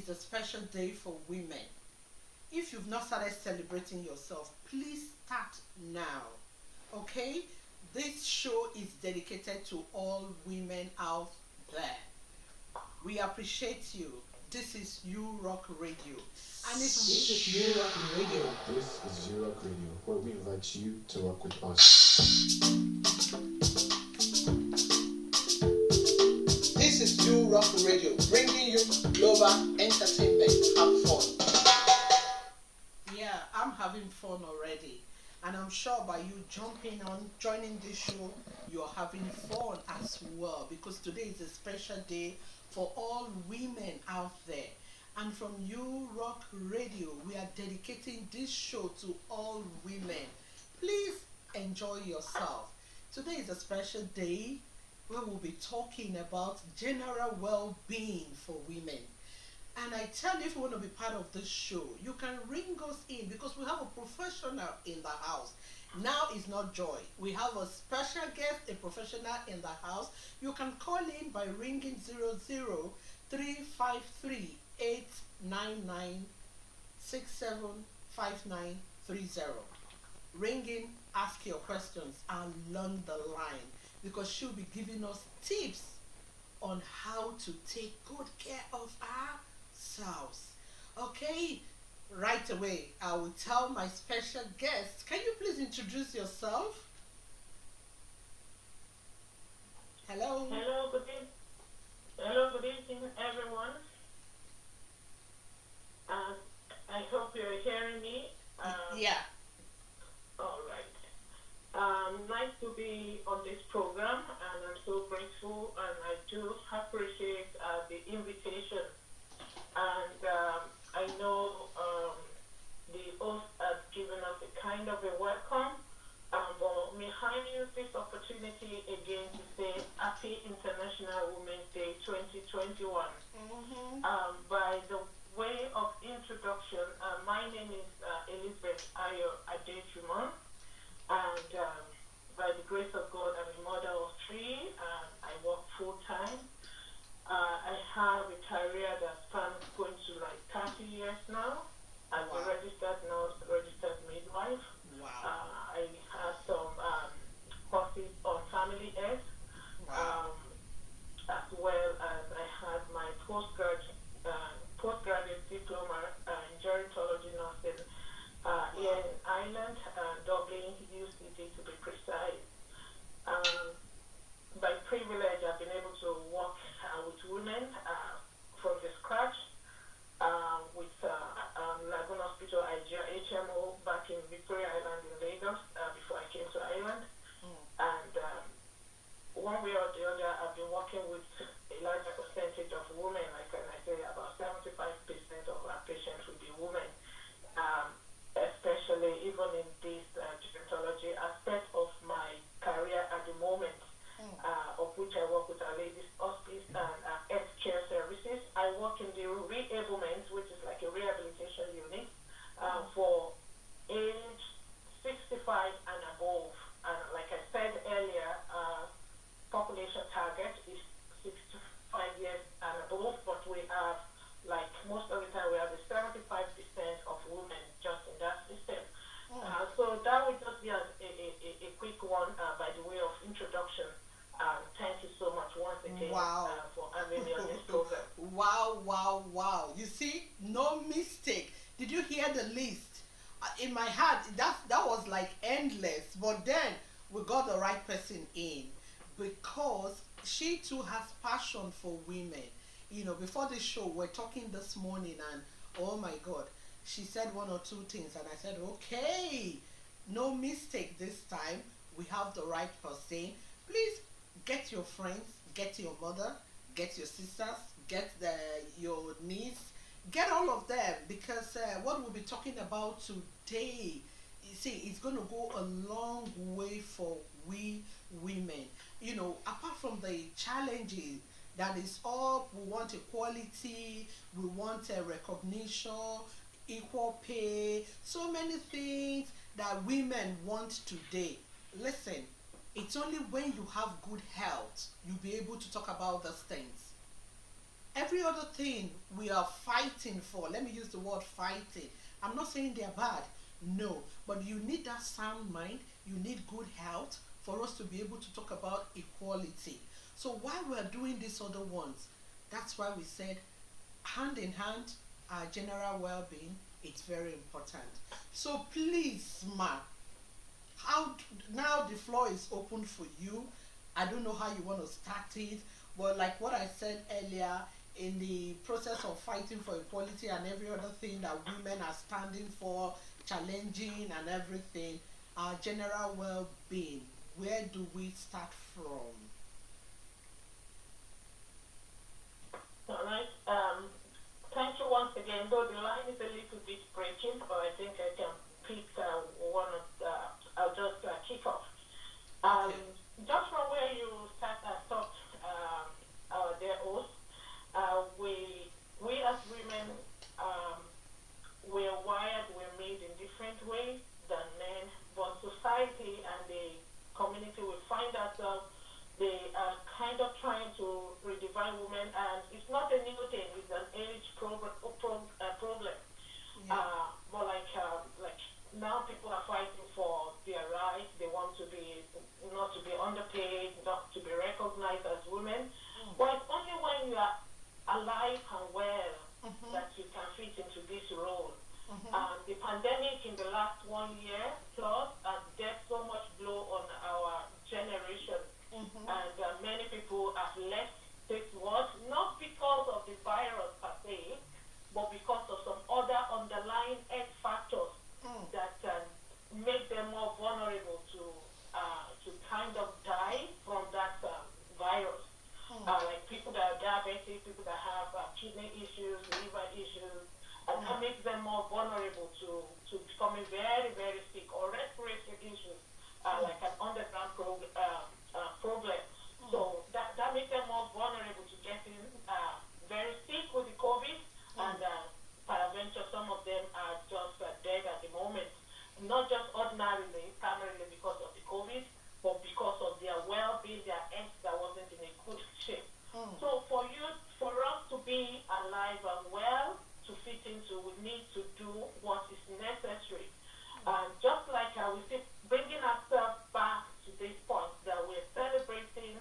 is a special day for women. If you've not started celebrating yourself, please start now. Okay? This show is dedicated to all women out there. We appreciate you. This is You Rock Radio. And it's This is You Rock Radio. This is You Rock Radio, where we invite you to rock with us. This is You Rock Radio, bringing you global entertainment. Have fun. Yeah, I'm having fun already. And I'm sure by you jumping on, joining this show, you're having fun as well. Because today is a special day for all women out there. And from You Rock Radio, we are dedicating this show to all women. Please enjoy yourself. Today is a special day where we'll be talking about general well-being for women. And I tell you, if you want to be part of this show, you can ring us in because we have a professional in the house. Now is not joy. We have a special guest, a professional in the house. You can call in by ringing 00353-899-675930. Ring in, ask your questions along the line because she'll be giving us tips on how to take good care of ourselves. Okay, right away, I will tell my special guest. Can you please introduce yourself? Hello. Hello, good evening. Hello, good evening, everyone. I hope you're hearing me. Yeah. All right. Nice to be on this program, and I'm so grateful, and I do appreciate the invitation. And I know the host has given us a kind of a welcome. But may I use this opportunity again to say Happy International Women's Day 2021. By the way of introduction, my name is Elizabeth Ayo Adejumon, and by the grace of God, I'm a mother of three, and I work full-time. I have a career that spans going to like 30 years now. I'm a registered nurse, registered midwife. Wow. I have some courses on family health, as well as I had my postgraduate diploma in gerontology nursing here in Ireland, Dublin, UCD to be precise. By privilege, I've been able to work with women from the scratch with Laguna Hospital HMO back in Victoria Island in Lagos before I came to Ireland. And one way or the other, I've been working with a larger percentage of women, like I say, about 75% of our patients will be women, especially even in this gerontology aspect of my career at the moment, of which I work with our ladies hospice and health care services. I work in the reablement, which is like a rehabilitation unit for age 65 and above. And like I said earlier, population target is 65 years and above, but we have, like most of the time, we have the 75% of women just in that system. So that would just be a quick one by the way of introduction. Thank you so much once again for having me on this program. Wow. You see, no mistake. Did you hear the list? In my heart, that was like endless. But then we got the right person in because she too has passion for women. You know, before the show, we're talking this morning, and oh my God, she said one or two things, and I said, okay, no mistake this time. We have the right person. Please get your friends, get your mother, get your sisters, get your niece, get all of them because what we'll be talking about today, you see, it's going to go a long way for we women. You know, apart from the challenges that is up, we want equality, we want recognition, equal pay, so many things that women want today. Listen, it's only when you have good health you'll be able to talk about those things. Every other thing we are fighting for, let me use the word fighting. I'm not saying they're bad, no, but you need that sound mind, you need good health for us to be able to talk about equality. So while we're doing these other ones, that's why we said hand in hand, our general well-being, it's very important. So please, ma, how now the floor is open for you. I don't know how you want to start it, but like what I said earlier, in the process of fighting for equality and every other thing that women are standing for, challenging and everything, our general well-being, where do we start from? All right. Thank you once again. Though the line is a little bit breaking, but I think I can pick one of the. I'll just kick off. Um, Okay. just from where you stopped, our dear host, we as women, um, we're wired, we're made in different ways than men, but society and the community will find ourselves they are kind of trying to redefine women, and it's not a new thing. It's an age problem. Yeah. But like now, people are fighting for their rights. They want to be not to be underpaid, not to be recognized as women. Mm. But it's only when you are alive and well Mm-hmm. that you can fit into this role. Mm-hmm. The pandemic in the last 1 year plus has dealt so much blow on our generation, Mm-hmm. and many people have left this world not because of the virus per se, but because of some other underlying health factors Mm. that make them more vulnerable to kind of die from that virus. Mm. Like people that are diabetic, people that have kidney issues, liver issues, and Mm. that makes them more vulnerable to becoming very, very sick, or respiratory issues, Mm. like an underground problem. Mm. So that makes them more vulnerable to getting very sick with the COVID, Mm. and peradventure some of them are just dead at the moment, not just ordinarily, primarily because of the COVID, but because of their well-being, their health that wasn't in a good shape. Mm. So for us to be alive and well, to fit into, we need to do what is necessary. Just like we keep bringing ourselves back to this point that we're celebrating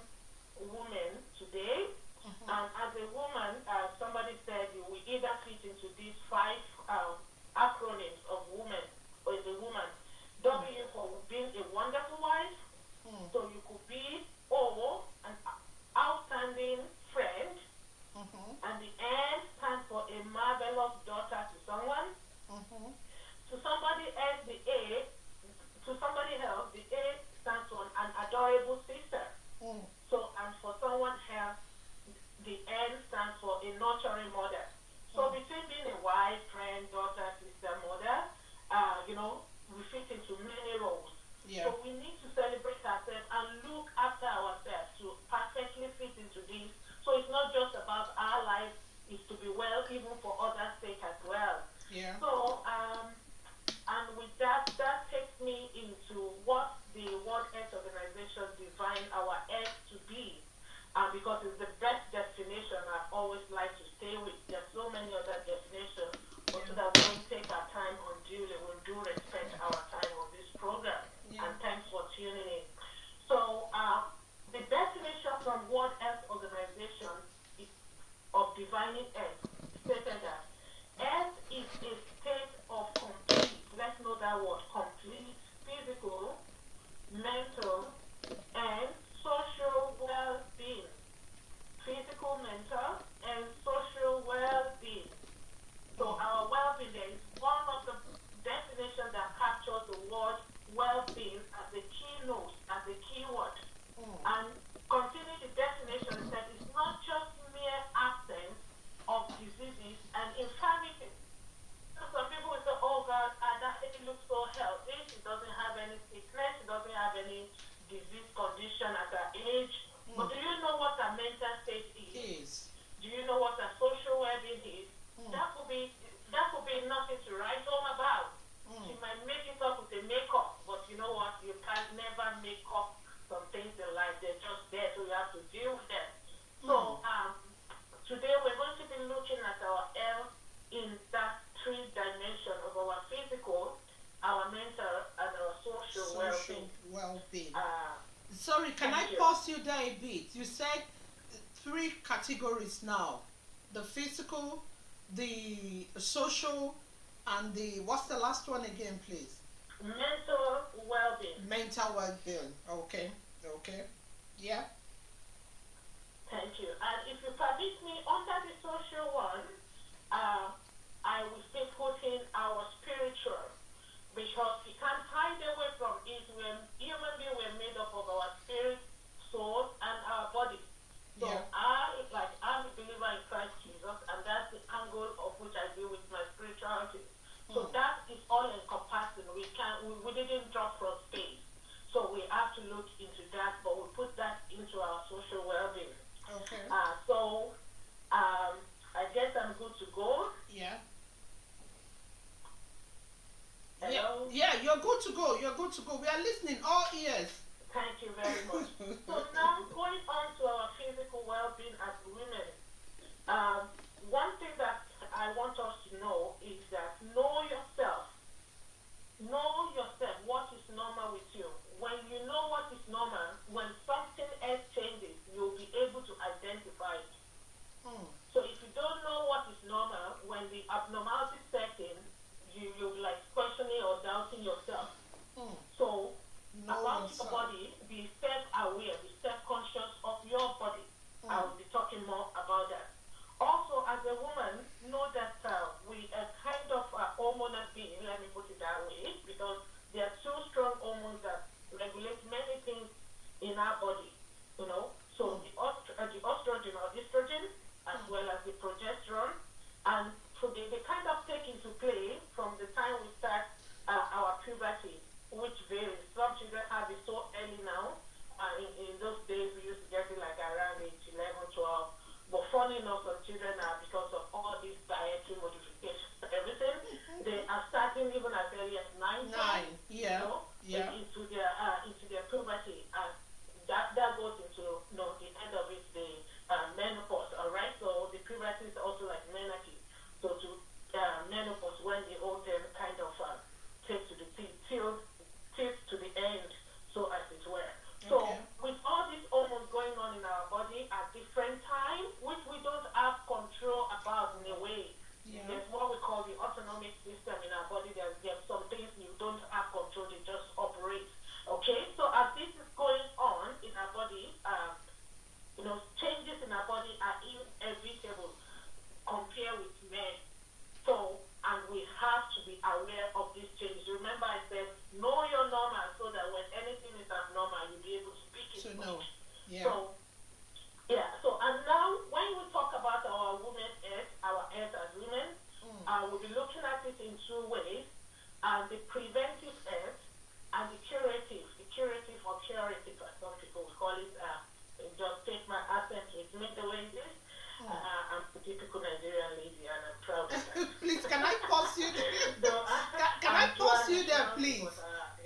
women today, Mm-hmm. and as a woman, somebody said you will either fit into these five acronyms of woman, or as a woman. Mm. W for being a wonderful wife, Mm. so you could be O, an outstanding friend, Mm-hmm. and the N stands for a marvelous daughter to someone. Mm-hmm. To somebody else, the A stands for an adorable sister. Mm. So, and for someone else, the N stands for a nurturing mother. So Mm. between being a wife, friend, daughter, sister, mother, we fit into many roles. Yeah. So we need to celebrate ourselves and look after ourselves to perfectly fit into this. So it's not just about our life, it's to be well even for others' sake as well. Yeah. So, and with that takes me into what the World Health Organization defined our health to be, because it's the best definition I always like to stay with. There's so many other definitions, but so Yeah. that we don't take our time unduly, we do respect our time on this program. Yeah. And thanks for tuning in. So, the definition from World Health Organization of defining health stated that health is a state Sorry, can I Thank you. pause you there a bit? You said three categories now: the physical, the social, and the what's the last one again, please? Mental well-being. Mental well-being. Okay, okay, yeah. Thank you. And if you permit me, under the social one, uh, I will still put in our spiritual because we can't hide away from it. When human beings were made up of our spirit, soul, and our body. So Yeah. I'm a believer in Christ Jesus, and that's the angle of which I deal with my spirituality. So that is all encompassing. We didn't drop from space. So we have to look into that, but we put that into our social well-being. Okay. I guess I'm good to go. Yeah. Yeah, Hello? yeah, you're good to go. You're good to go. We are listening, all ears. Thank you very much. So now going on to our physical well-being as women. One thing that I want us to know is that know yourself. Know yourself. What is normal with you? When you know what is normal, when something else changes, you'll be able to identify it. So if you don't know what is normal, when the abnormality sets in, you'll be like questioning or doubting yourself. So about your body, be self-aware, be self-conscious of your body. I will be talking more about that. Also, as a woman, know that we are kind of hormonal being, let me put it that way, because there are two strong hormones that regulate many things in our body, you know. So the estrogen or estrogen, as well as the progesterone, and so they kind of take into play from the time we start our puberty, which varies. Some children have it so early now. In those days, we used to get it like around age 11, 12. But funny enough, some children are, because of all these dietary modifications, everything, they are starting even as early as 9, Yeah. you know, Yeah. into their puberty, and that goes into the end of it, the menopause. All right, so the puberty is also like menarche. So to menopause, when the old term kind of takes to the tilt to the end, so as it were. So with all these hormones going on in our body at different times, which we don't have control about in a way. Yeah. There's what we call the autonomic system in our body. There's some things you don't have control, they just operate. Okay, so as this is going on in our body, changes in our body are inevitable compared with men. So, and we have to be aware of these changes. Remember I said, know your normal so that when anything is abnormal, you'll be able to pick it up. know. Yeah. So, and now when we talk about our women's health, our health as women, we'll be looking at it in two ways. The preventive health and the curative or curative, as some people will call it. Just take my accent with me the way it is. I'm a typical Nigerian lady and I'm proud of that. Please, can I pause you there? So, Can I pause you there, please?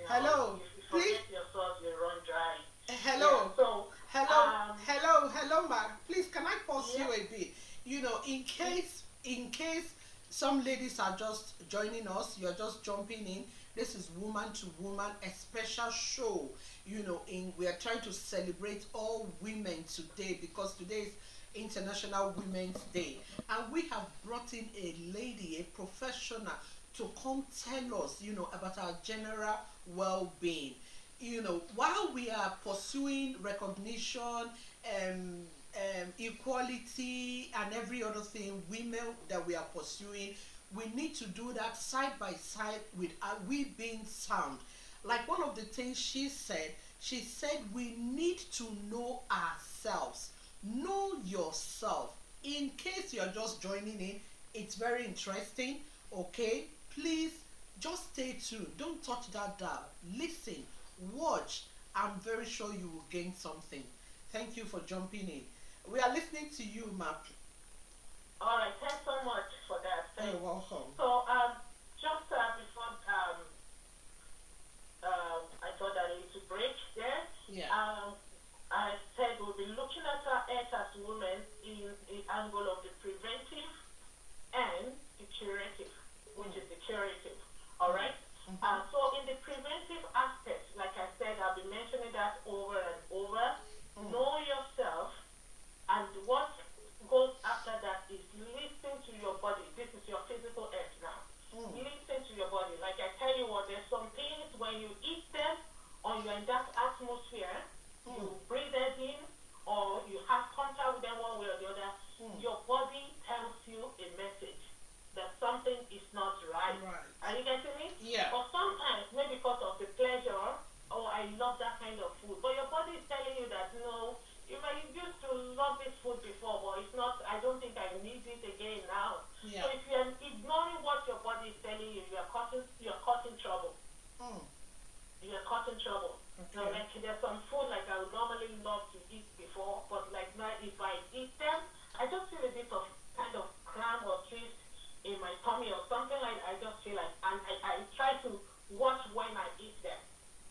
Hello, if you please. forget your sauce, you run dry. Hello. Yeah, so, Hello, ma. Please, can I pause you a bit? In case some ladies are just joining us, you're just jumping in. This is Woman to Woman, a special show. We are trying to celebrate all women today because today is International Women's Day, and we have brought in a lady, a professional, to come tell us, about our general well-being. While we are pursuing recognition, equality, and every other thing, women that we are pursuing, we need to do that side by side with we being sound. Like one of the things she said we need to know ourselves. Know yourself. In case you're just joining in, it's very interesting. Okay, please just stay tuned. Don't touch that dial. Listen, watch. I'm very sure you will gain something. Thank you for jumping in. We are listening to you, Mark. All right, thanks so much for that. Thanks. You're welcome. So, just before I thought I need to break there. Yeah. I said we'll be looking at our health as women in the angle of the preventive and the curative, which is the curative. All right. So in the preventive aspect, like I said, I've been mentioning that over and over. feel like, and I try to watch when I eat them.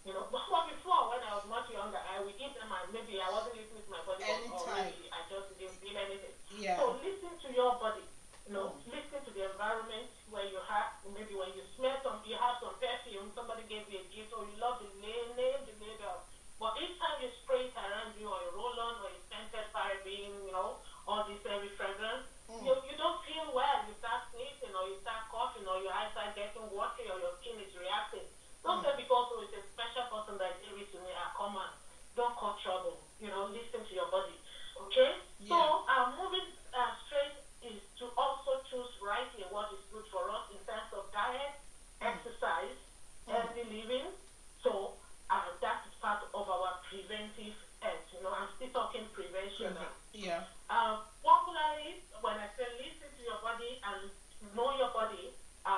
But before, when I was much younger, I would eat them and maybe I wasn't listening to my body, or Anytime. maybe I just didn't feel anything. Yeah. So listen to your body. Listen to the environment where you have, maybe when you smell you have some perfume, somebody gave you a gift, or you love the name, the label. But each time you spray it around you, or you roll on, or you scented paraben, all this every fragrance, you don't feel well. You start sneezing, or you start coughing, or your eyes are getting watery, or your skin is reacting. Don't say because it's a special person that gave it to me, come on. Don't cause trouble. Listen to your body. Okay? Yeah. So, moving straight is to also choose rightly what is good for us in terms of diet, exercise, healthy living. So, that is part of our preventive health. I'm still talking prevention now. Yeah. Popularly, when I say listen to your body and know your body,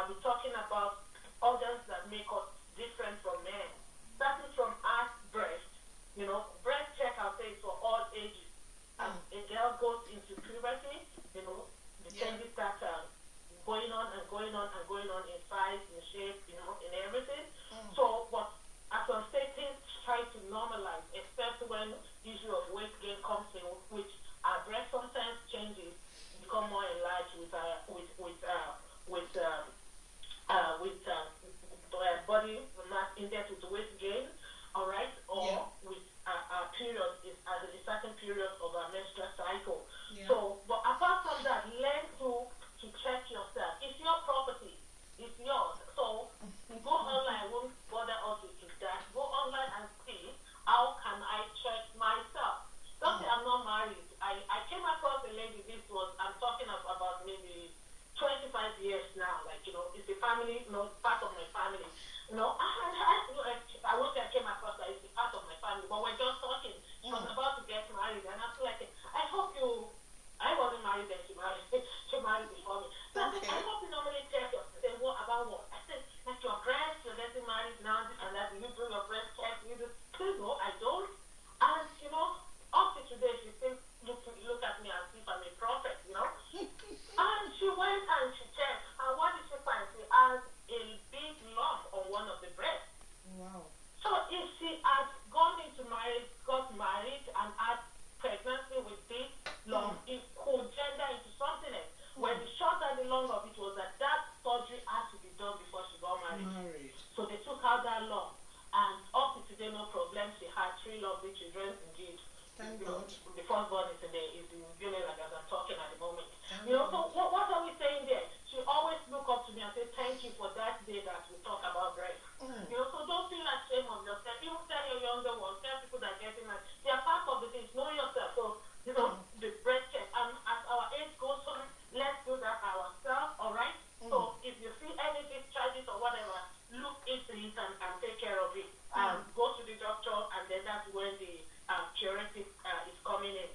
we're talking about organs that make us different from men. Starting from heart, breast. Breast check, I'll say, is for all ages. As a girl goes into puberty, the changes start going on and going on and going on in size, in shape, in everything. So, but as I'm saying, things try to normalize, except when the issue of weight gain comes in, which our breast sometimes changes, become more enlarged with body mass index, with weight gain, all right, or with our period is at a certain period of our menstrual cycle. Yeah. So, but apart from that, learn to check yourself. It's your property. It's yours. So go online. I won't bother us with that. Go online and see how can I check myself. Don't say I'm not married. I came across a lady. I'm talking about maybe 25 years now. Like, it's a family, part of my family. I won't say I came across that it's a part of my family, but we're just talking. She was about to get married, and I feel like, I wasn't married then, she married before me. So I said, I hope you normally check your, say, what about what? I said, like your breast, you're getting married now, this and that, do you do your breast check? Please, no, I don't. And, up to today, she still look at me as if I'm a prophet, And she went and she checked, and what did she find? She has a big lump on one of the breasts. Wow. So if she had got married, and had pregnancy with this lump, it could gender into something else. When the short and the long of it was that surgery had to be done before she got married. So they took out that lump, and up to today, no problem. She had 3 lovely children indeed. Thank God. The firstborn is in Unilag as I'm talking at the moment. So what are we saying there? She always look up to me and say, thank you for that day that we talk about breast. So don't feel ashamed of yourself. Even tell your younger ones, tell people that are getting married. They are part of the things. Know yourself. So, the breast check. And as our age goes on, let's do that ourselves, all right? So if you see any discharges or whatever, look into it and take care of it. Go to the doctor, and then that's when the curative is coming in.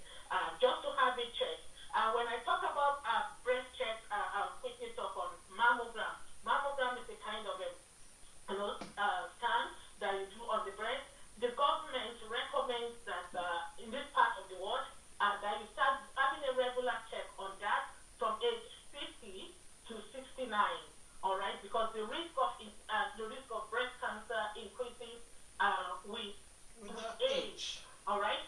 Just to have it checked. When I talk about breast check, I'll quickly talk on mammogram. Mammogram is a kind of a scan that you do on the breast. The government recommends that in this part of the world, that you start having a regular check on that from age 50 to 69. All right, because the risk of breast cancer increases with age. All right.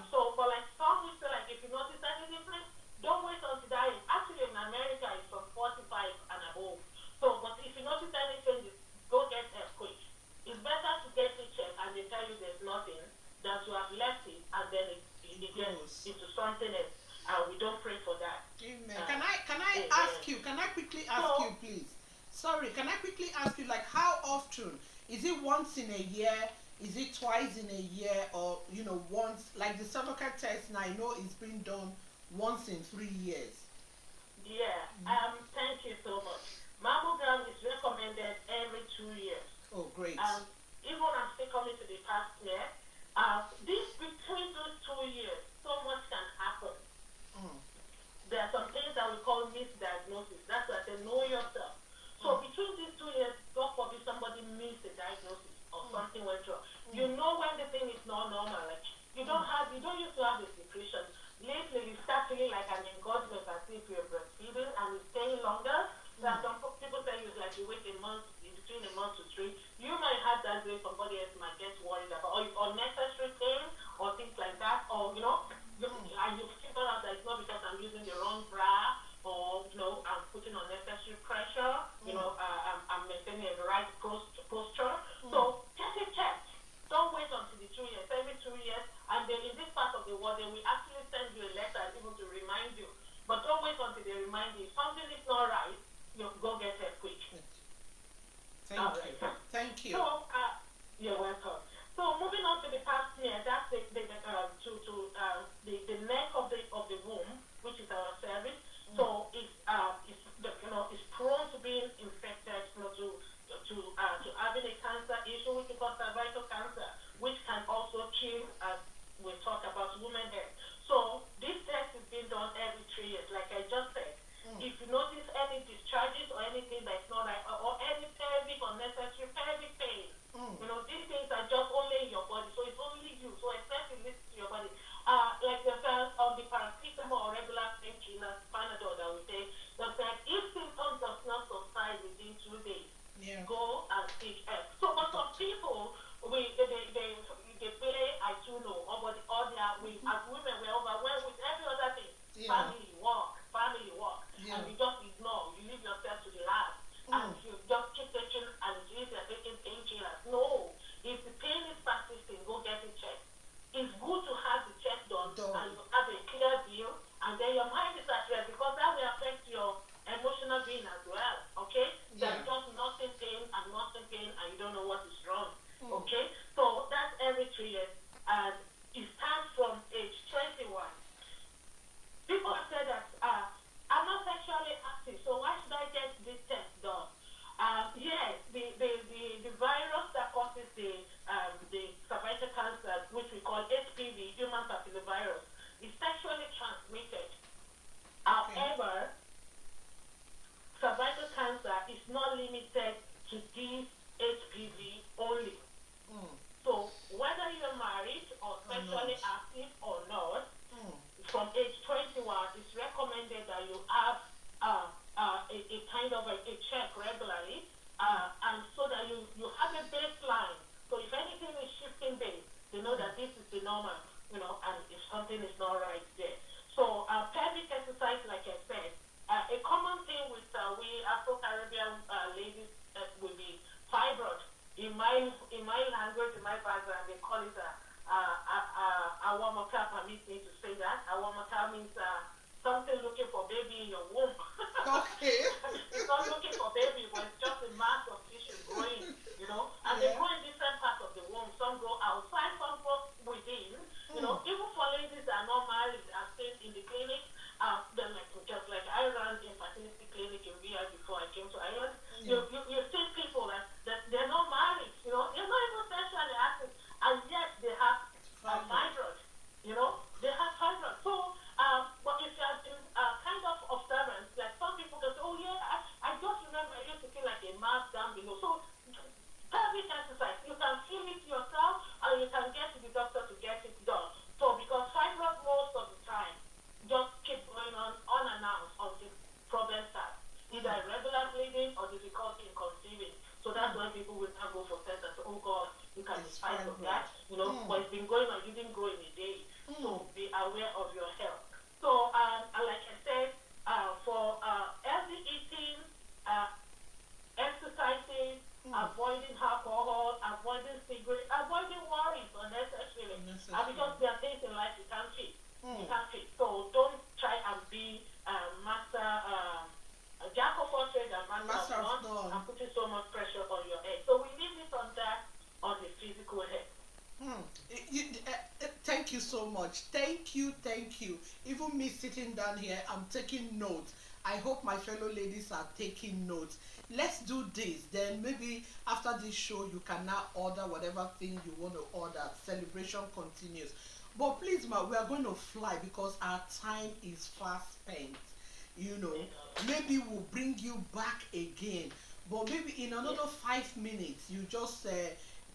So, but like some will say, like if you notice any difference, don't wait until that age. Actually, in America, it's from 45 and above. So, but if you notice any changes, go get help quick. It's better to get it checked and they tell you there's nothing than to have left it and then it gets into something else. We don't pray for that. Amen. Can I ask you? Can I quickly ask you, please? Sorry, can I quickly ask you, like, how often? Is it once in a year? Is it twice in a year, or once? Like the cervical test, now I know it's been done once in 3 years. Yeah. Thank you so much. Mammogram is recommended every 2 years. Oh, great. Even I'm still coming to the past year. Between those 2 years, so much can happen. There are some things that we call misdiagnosis. That's why I say know yourself. So between these 2 years, God forbid somebody missed a diagnosis or something went wrong. You know when the thing is not normal. Like you don't used to have a secretion. Lately, you start feeling like an engorgement as if you're breastfeeding and it's staying longer. unnecessary pressure. I'm maintaining the right posture. So get it checked. Don't wait until the 2 years. Every 2 years, and then in this part of the world, they will actually send you a letter even to remind you. But don't wait until they remind you. If something is not right, you go get it quick. Thank you. Thank you. So, you're welcome. So moving on to the past year, that's the neck of the womb, which is our cervix. So it's prone to being infected, to having a cancer issue, which is called cervical cancer, which can also kill, as we talked about, women head. So this test is being done every 3 years, like I just said. If you notice any discharges or anything that's not right, or any pelvic unnecessary pelvic pain, these things are just only in your body, so it's only you. So except you listen to your body, like the first on the paracetamol or regular painkillers, Panadol that we take, that said if symptoms does not subside within 2 days, go and seek help. So for some people, they play I do know, or as women we're overwhelmed with every other thing, family work, and you just ignore, you leave yourself to the last, and you just keep taking, and you're taking painkillers. No, if the pain is persisting, go get it checked. It's good to have the check done. And you have a clear view, and then your mind is at rest, because that will affect your emotional being as well. Okay? There's just nothing pain, and you don't know what is wrong. Okay? So that's every 3 years, and it starts from age 21. People have said that I'm not sexually active, so why should I get this test done? Yes, the virus that causes the cervical cancer, which we call HPV, human papillovirus, is sexually transmitted. However, cervical cancer is not limited to this HPV only. So whether you're married or sexually active or not, from age 21, it's recommended that you have a kind of a check regularly, and so that you have a baseline. So if anything is shifting base, you know that this is the normal, and if something is not right there. So pelvic exercise, like I said, a common thing with we Afro-Caribbean ladies will be fibroid. In my language, in my background, they call it awamaka. Permit me to say that. Awamaka means something looking for baby in your womb. Okay. It's not looking for baby, but it's just a mass of tissue growing, and they grow in different parts of the womb. Some grow outside, some grow within. Even for ladies that are not married, I've seen in the clinic, then just like I ran a fertility clinic in VI before I came to Ireland, you see people that they're not married, they're not even sexually active, and yet they have fibroid, they have fibroid. So, but if you have been kind of observant, like some people can say, oh yeah, I just remember I used to feel like a mass down below. So, pelvic exercise, you can feel it yourself, or you can get to the doctor to get it done. So, because fibroid most of the time just keep going on unannounced until problem starts, either irregular bleeding or difficulty in conceiving. So that's why people will not go for tests and say, oh God, you can be spite of that, but it's been going on, you didn't grow in a day. So be aware of your health. So, like I said, for healthy eating, exercising, avoiding alcohol, avoiding cigarettes, avoiding worries unnecessarily. Because there are things in life you can't fix. You can't fix. So don't try and be master, jack of all trades and master of none, and putting so much pressure on your head. So we leave it on that, on the physical head. Thank you so much. Thank you. Even me sitting down here, I'm taking notes. I hope my fellow ladies are taking notes. Let's do this. Then maybe after this show, you can now order whatever thing you want to order. Celebration continues. But please, we are going to fly because our time is fast spent. Maybe we'll bring you back again. But maybe in another 5 minutes, you just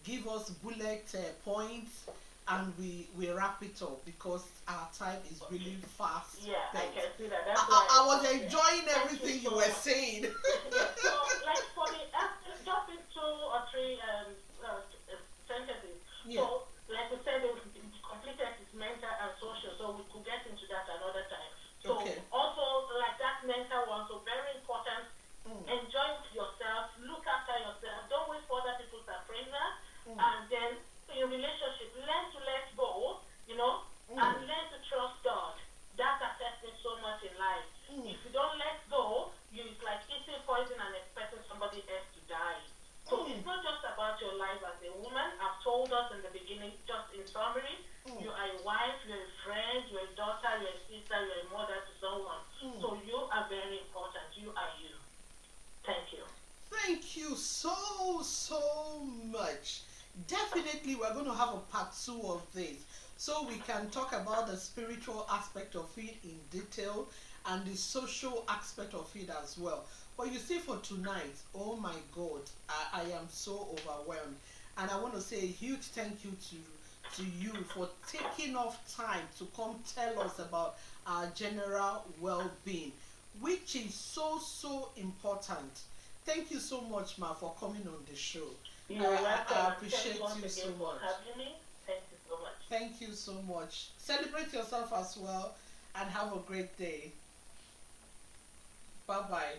give us bullet points, and we wrap it up because our time is really fast. Yeah, spent. I can see that. That's I was enjoying everything you were saying. So, like for the just in 2 or 3 sentences. So, like we said, the completeness is mental and social. So we could get into that another time. So also like that mental one. So very important just in the beginning, just in summary, you are a wife, you're a friend, you're a daughter, you're a sister, you're a mother to someone. So you are very important. You are you. Thank you. Thank you so much. Definitely, we're going to have a part two of this so we can talk about the spiritual aspect of it in detail and the social aspect of it as well. But you see, for tonight, oh my God, I am so overwhelmed. And I want to say a huge thank you to you for taking off time to come tell us about our general well-being, which is so important. Thank you so much, Ma, for coming on the show. You're welcome. I appreciate Thank you so again for much. having me. Thank you so much. Thank you so much. Celebrate yourself as well and have a great day. Bye bye.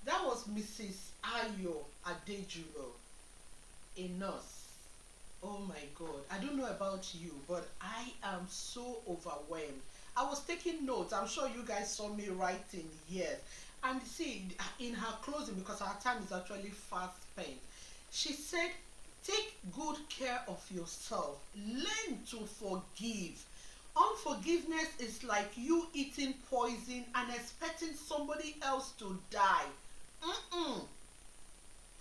That was Mrs. Ayo Adejuro, a nurse. Oh my God. I don't know about you, but I am so overwhelmed. I was taking notes. I'm sure you guys saw me writing, yes. And see, in her closing, because our time is actually fast spent, she said, take good care of yourself. Learn to forgive. Unforgiveness is like you eating poison and expecting somebody else to die.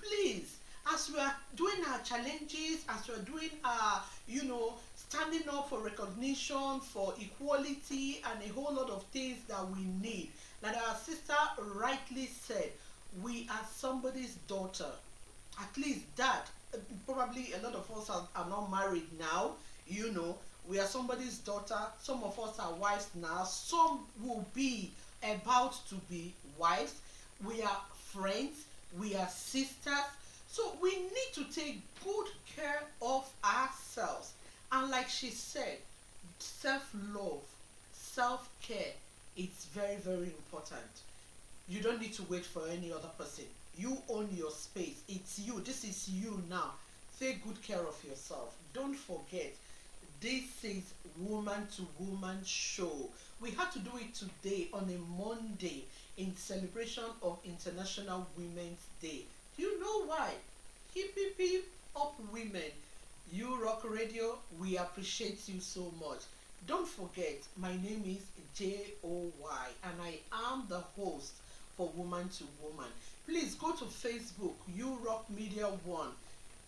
Please, as we are doing our challenges, as we are doing our, standing up for recognition, for equality, and a whole lot of things that we need, like our sister rightly said, we are somebody's daughter. At least that. Probably a lot of us are not married now, we are somebody's daughter. Some of us are wives now. Some will be about to be wives. We are friends. We are sisters. So we need to take good care of ourselves. And like she said, self-love, self-care, it's very important. You don't need to wait for any other person. You own your space. It's you. This is you now. Take good care of yourself. Don't forget, this is Woman to Woman show. We had to do it today on a Monday in celebration of International Women's Day. Do you know why? Hip hip hip up women. You Rock Radio, we appreciate you so much. Don't forget, my name is Joy and I am the host for Woman to Woman. Please go to Facebook, You Rock Media 1,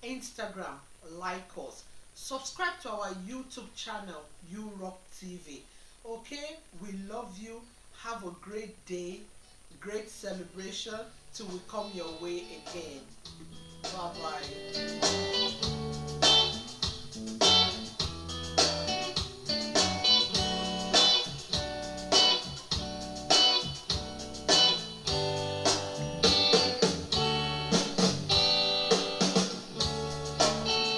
Instagram, like us. Subscribe to our YouTube channel, You Rock TV. Okay? We love you. Have a great day, great celebration till we come your way again. Bye-bye.